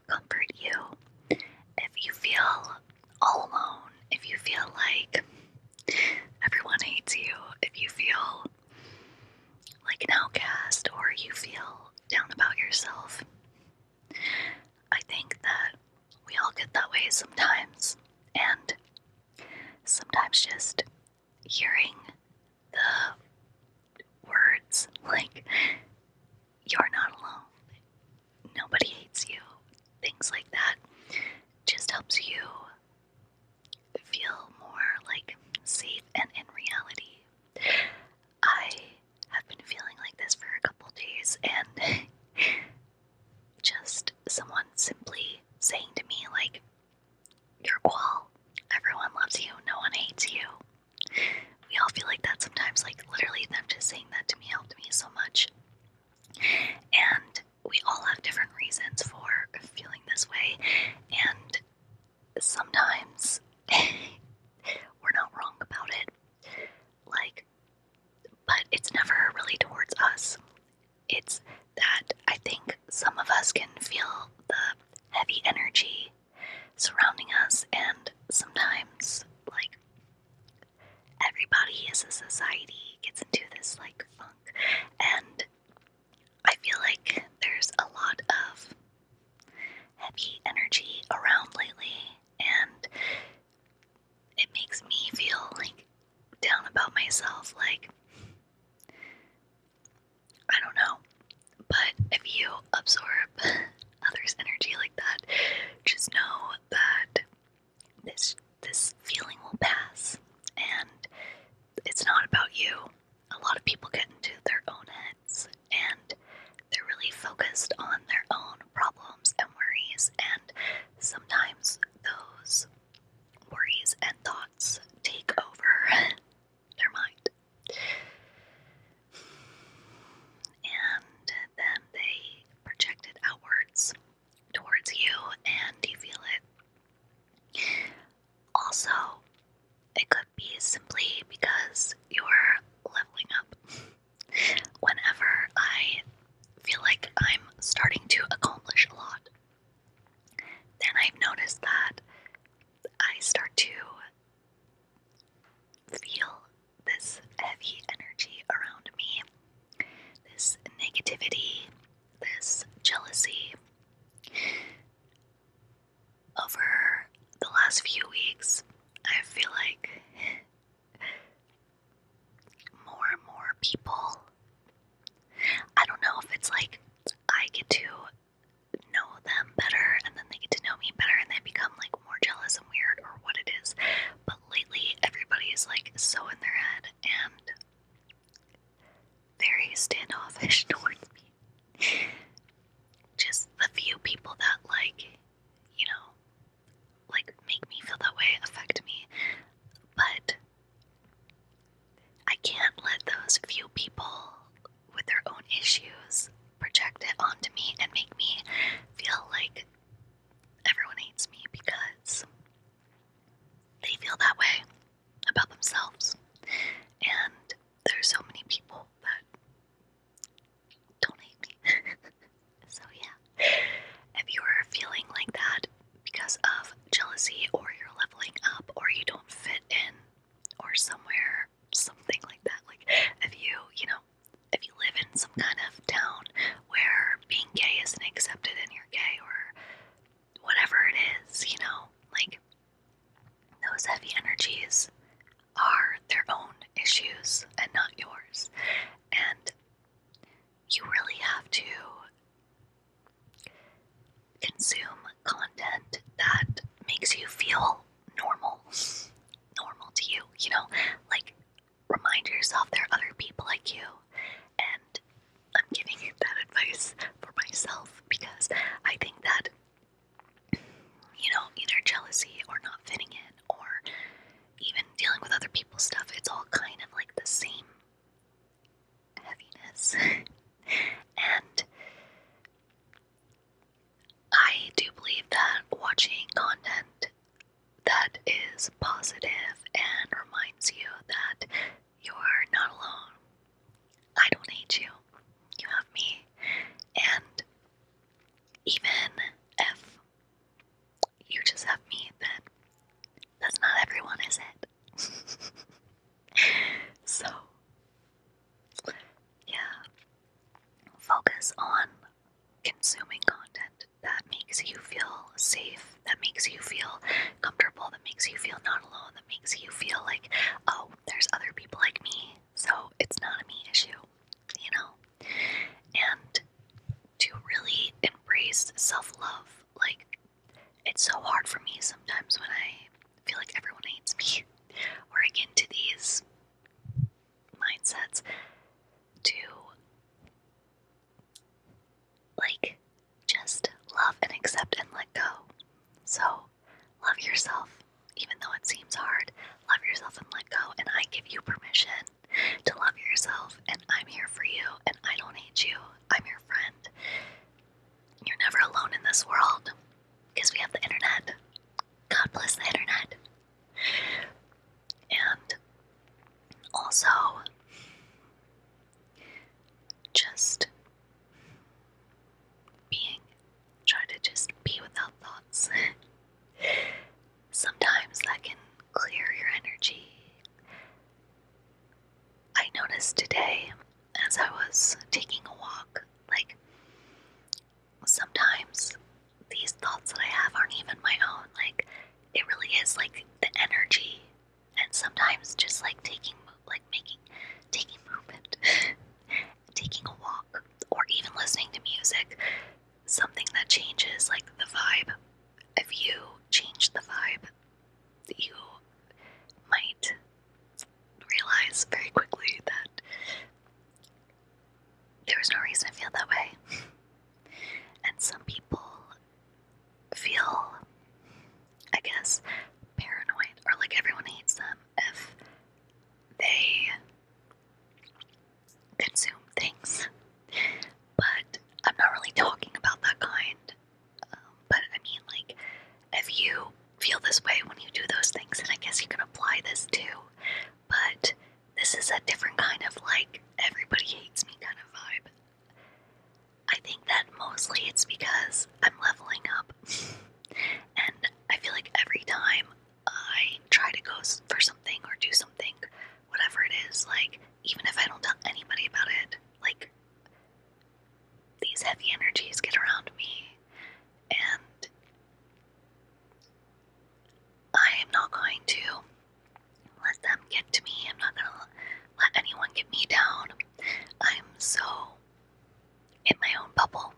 comfort you if you feel all alone, if you feel like everyone hates you, if you feel like an outcast, or you feel down about yourself. I think that we all get that way sometimes, and sometimes just hearing the words like, you're not alone, nobody hates you, things like that, just helps you feel more like safe and in reality. I have been feeling like this for a couple days, and just someone simply saying to me, like, you're cool, everyone loves you, no one hates you. We all feel like that sometimes, like literally them just saying that to me helped me so much. And we all have different reasons for feeling this way, and sometimes we're not wrong about it. Like, but it's never really towards us. It's that I think some of us can feel the heavy energy surrounding us, and sometimes, like, everybody as a society gets into this, like, funk, and I feel like there's a lot of heavy energy around lately, and it makes me feel, like, down about myself, like, I don't know, but if you absorb others' energy like that, just know that this feeling will pass, and it's not about you. A lot of people get into their own heads, and they're really focused on their own problems and worries, and sometimes those worries and thoughts take over their mind. And then they project it outwards towards you, and you feel it. Also, it could be simply because you're leveling up. Whenever I feel like I'm starting to accomplish a lot, then I've noticed that I start to feel this heavy energy around me, this negativity, this jealousy. Over the last few weeks, I feel like more and more people, I don't know if it's like I get to know them better, and then they get to know me better, and they become like more jealous and weird, or what it is, but lately everybody is like so in their head and very standoffish towards me. Just the few people that, like, you know, like make me feel that way affect me, but I can't let those few people with their own issues project it onto me and make me feel like everyone hates me because they feel that way about themselves. And there's so many people that don't hate me. So yeah, if you're feeling like that because of jealousy, or you're leveling up, or you don't fit in, or somewhere, something like that, like if if you live in some kind of town where being gay isn't accepted and you're gay, or whatever it is, like, those heavy energies are their own issues and not yours. And you really have to consume content that makes you feel normal to you, like, remind yourself there are other people like you. And I'm giving you that advice for myself because I think that, either jealousy or not fitting in, or even dealing with other people's stuff, it's all kind of like the same heaviness. And I do believe that watching content that is positive and reminds you that you're not alone. I don't hate you. You have me. And even if focus on consuming content that makes you feel safe, that makes you feel comfortable, that makes you feel not alone, that makes you feel like, oh, there's other people like me, so it's not a me issue, you know? And to really embrace self-love. Like, it's so hard for me sometimes when I feel like everyone hates me, or I get into these mindsets to, like, just love and accept and let go. So, love yourself, even though it seems hard. Love yourself and let go, and I give you permission to love yourself, and I'm here for you, and I don't hate you. I'm your friend. You're never alone in this world, because we have the internet. God bless the internet. And also, just try to just be without thoughts. Sometimes that can clear your energy. I noticed today, as I was taking a walk, like, sometimes these thoughts that I have aren't even my own. Like, it really is like the energy. And sometimes just like taking movement, taking a walk, or even listening to music, something that changes like the vibe. If you change the vibe, you might realize very quickly that there was no reason to feel that way. And some people feel, I guess, paranoid, or like everyone hates them if they consume things. But I'm not really talking about that kind. But I mean, like, if you feel this way when you do those things, then I guess you can apply this too. But this is a different kind of like everybody hates me kind of vibe. I think that mostly it's because I'm leveling up. And I feel like every time I try to go for something or do something, whatever it is, like, even if I don't tell anybody about it, like, these heavy energies get around me, and I am not going to let them get to me. I'm not going to let anyone get me down. I'm so in my own bubble.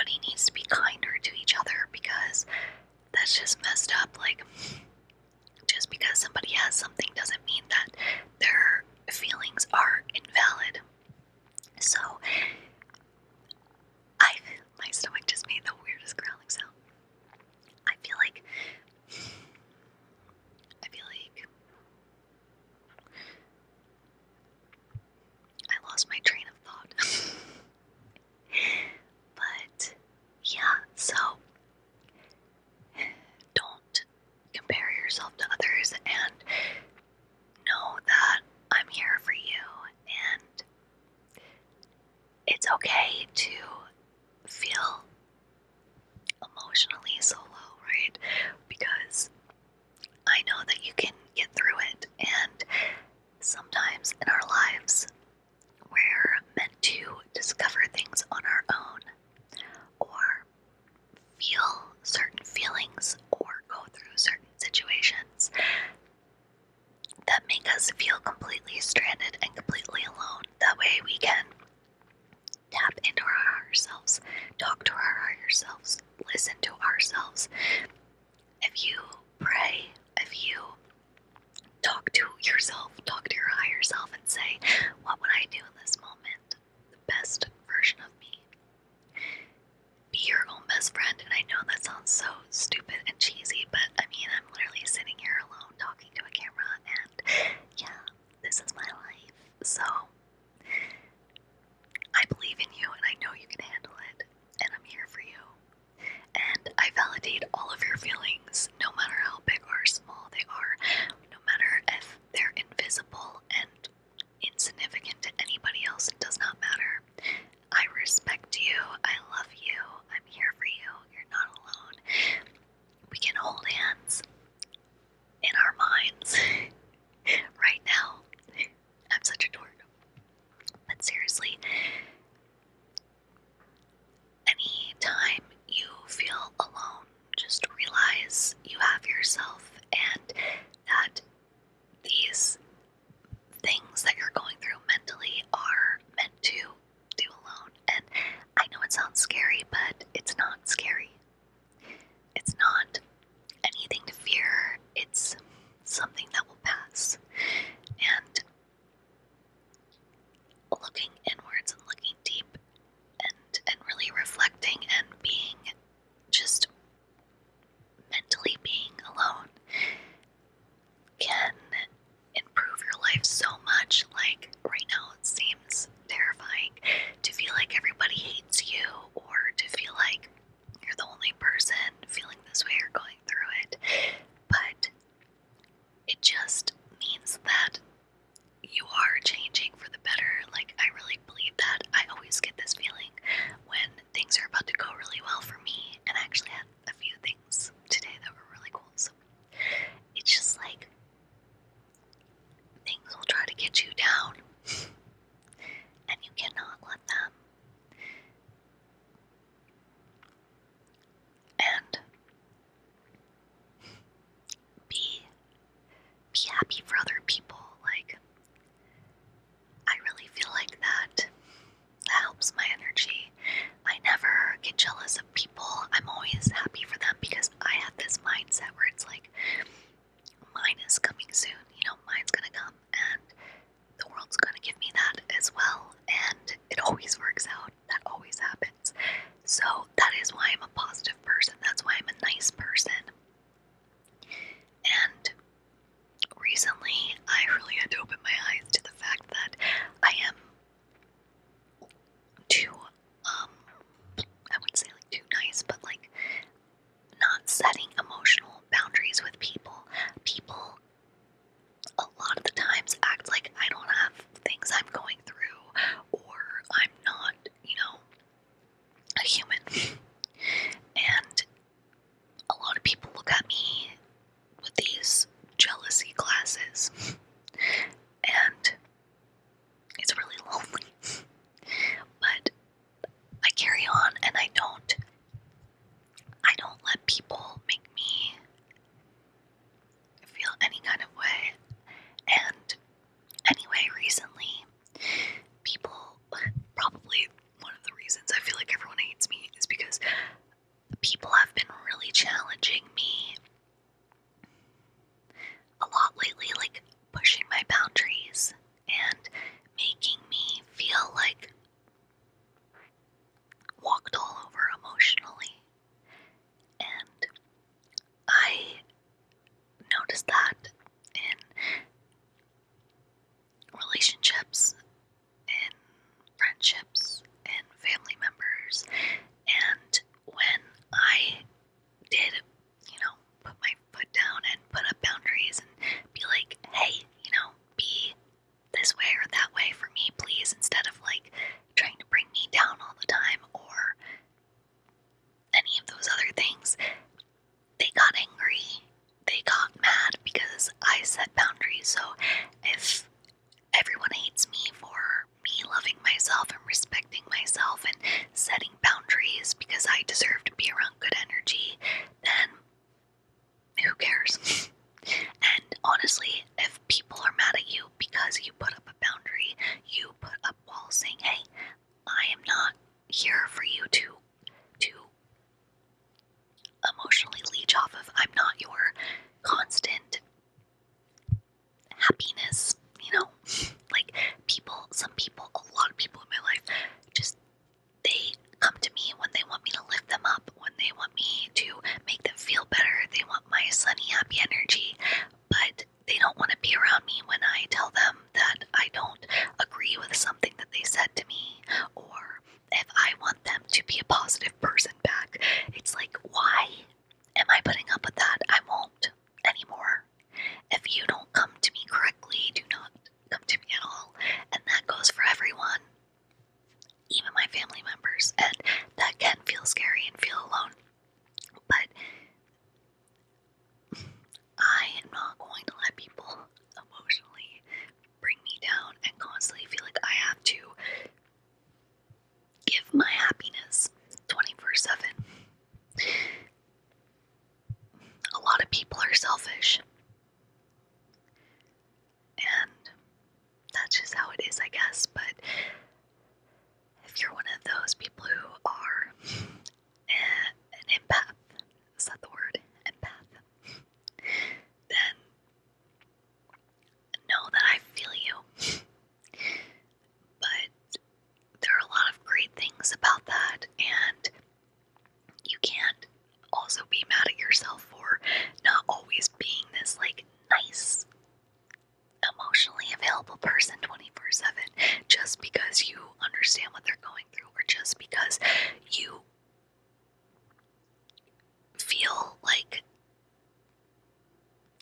everybody needs to be kinder to each other, because that's just messed up. Like, just because somebody has something doesn't mean that their feelings are invalid. So, my stomach just made the weirdest growling sound. I feel like I lost my train of thought. But yeah, so don't compare yourself to others, and know that I'm here for you, and it's okay to feel emotionally so low, right? Because I know that you can get through it, and sometimes in our lives we're meant to discover things on our own, or feel certain feelings, or go through certain situations that make us feel completely stranded and completely alone. That way we can tap into our higher selves, talk to our higher selves, listen to ourselves. If you pray, if you talk to yourself, talk to your higher self and say, what would I do in this moment? The best version of me. Be your own best friend. And I know that sounds so stupid and cheesy, but I mean, I'm literally sitting here alone talking to a camera, and yeah, this is my life. So I believe in you, and I know you can handle it, and I'm here for you. And I validate all of your feelings, no matter how big or small they are, no matter if they're invisible and insignificant to anybody else, it does not matter. I respect you, I love you, I'm here for you, you're not alone. We can hold hands in our minds right now. I'm such a dork. But seriously, anytime you feel alone, just realize you have yourself, and that these things that you're going through mentally are meant to do alone. And I know it sounds scary, but it's not scary. It's not anything to fear. It's something that will pass. And looking inwards and looking deep, and really reflecting and being just mentally being alone can improve your life so much. Like right now it seems terrifying to feel like everybody hates you, or to feel like you're the only person feeling this way or going through it. But it just means that you are changing for the better. Like, I really believe that. I always get this feeling when things are about to go really well for me, and I actually had a few things today that were really cool. So it's just like things will try to get you down, and you cannot let them. And be happy for other people. Like, I really feel like that helps my energy. I never get jealous of people. I'm always happy for them, because I have this mindset where it's like, mine is coming soon, mine's gonna come, and the world's gonna give me that as well, and it always works out. That always happens. So that is why I'm a positive person. That's why I'm a nice person. And recently, I really had to open my eyes to the fact that I am too, I wouldn't say like too nice, but like not setting emotional boundaries with people. People a lot of the times act like I don't have things I'm going through, or I'm not, a human. And a lot of people look at me with these jealousy glasses, and it's really lonely. But I carry on, and I don't let people make me feel any kind of way. And anyway, recently, people, probably one of the reasons I feel like everyone hates me is because here for you to emotionally leech off of. I'm not your constant happiness, like some people, a lot of people in my life, just, they come to me when they want me to lift them up, when they want me to make them feel better, they want my sunny, happy energy, but they don't want to be around me when I tell them that I don't agree with something that they said to me, or if I want them to be a positive person back. It's like, why am I putting up with that? I won't anymore. If you don't come to me correctly, do not come to me at all. And that goes for everyone, even my family members. And that can feel scary and feel alone. But I am not going to let people emotionally bring me down and constantly feel like I have to give my happiness 24/7. A lot of people are selfish. And that's just how it is, I guess. But if you're one of those people who are an empath, is that the word? Empath. Then know that I feel you. But there are a lot of great things about that, and you can't also be mad at yourself for not always being this like nice, emotionally available person 24/7, just because you understand what they're going through, or just because you feel like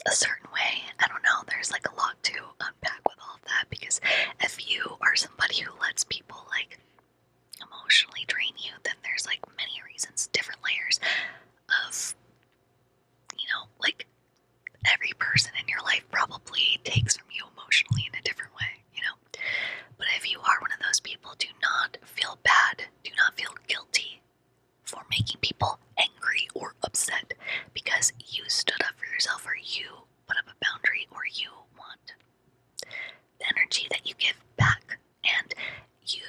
a certain way. I don't know, there's like a lot to unpack with all of that, because if you are somebody who lets people like emotionally drain you, then there's like many reasons, different layers of, like every person in your life probably takes from you emotionally in a different way, But if you are one of those people, do not feel bad, do not feel guilty for making people angry or upset, because you stood up for yourself, or you put up a boundary, or you want the energy that you give back, and you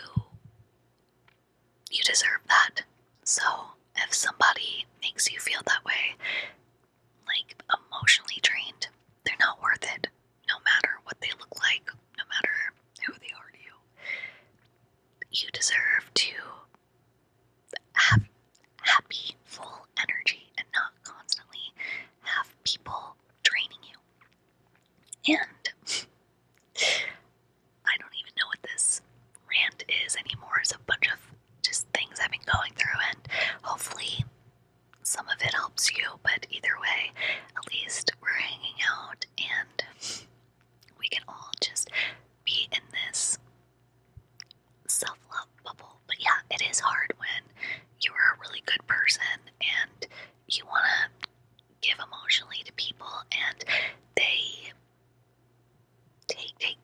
deserve that. So if somebody makes you feel that way, like emotionally drained, they're not worth it, no matter what they look like, no matter who they are to you. You deserve to have happy, full energy, and not constantly have people draining you. And I don't even know what this rant is anymore. It's a bunch of just things I've been going through, and hopefully some of it helps you. But either way, at least we're hanging out, and we can all just be in this self-love bubble. But yeah, it is hard when you're a really good person and you want to give emotionally to people, and they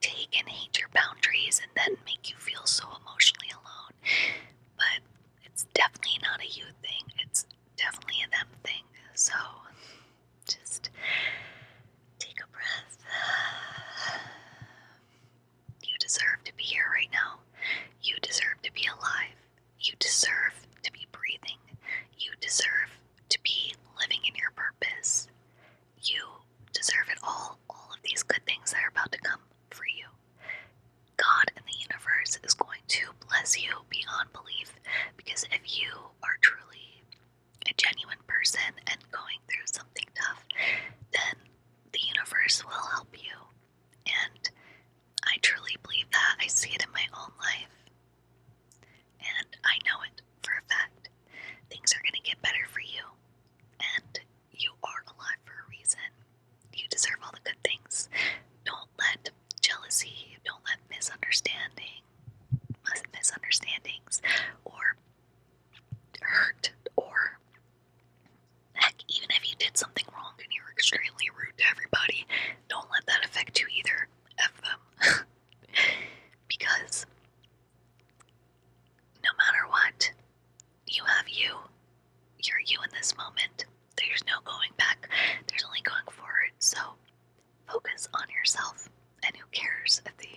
take and hate your boundaries, and then make you feel so emotionally alone. But it's definitely not a you thing, it's definitely a them thing. So just take a breath. You deserve to be here right now. You deserve to be alive. You deserve to be breathing. You deserve to be living in your purpose. You deserve it all of these good things that are about to come for you. God and the universe is going to bless you beyond belief, because if you are truly a genuine person and going through something tough, then the universe will help you. And I truly believe that. I see it in my own life. And I know it for a fact. Things are going to get better for you. And you are alive for a reason. You deserve all the good things. Don't let jealousy, don't let misunderstandings, or hurt, or heck, even if you did something wrong and you were extremely rude to everybody, don't let that affect you either. F them. Because no matter what, you have you. You're you in this moment. There's no going back. There's only going forward. So focus on yourself. And who cares if the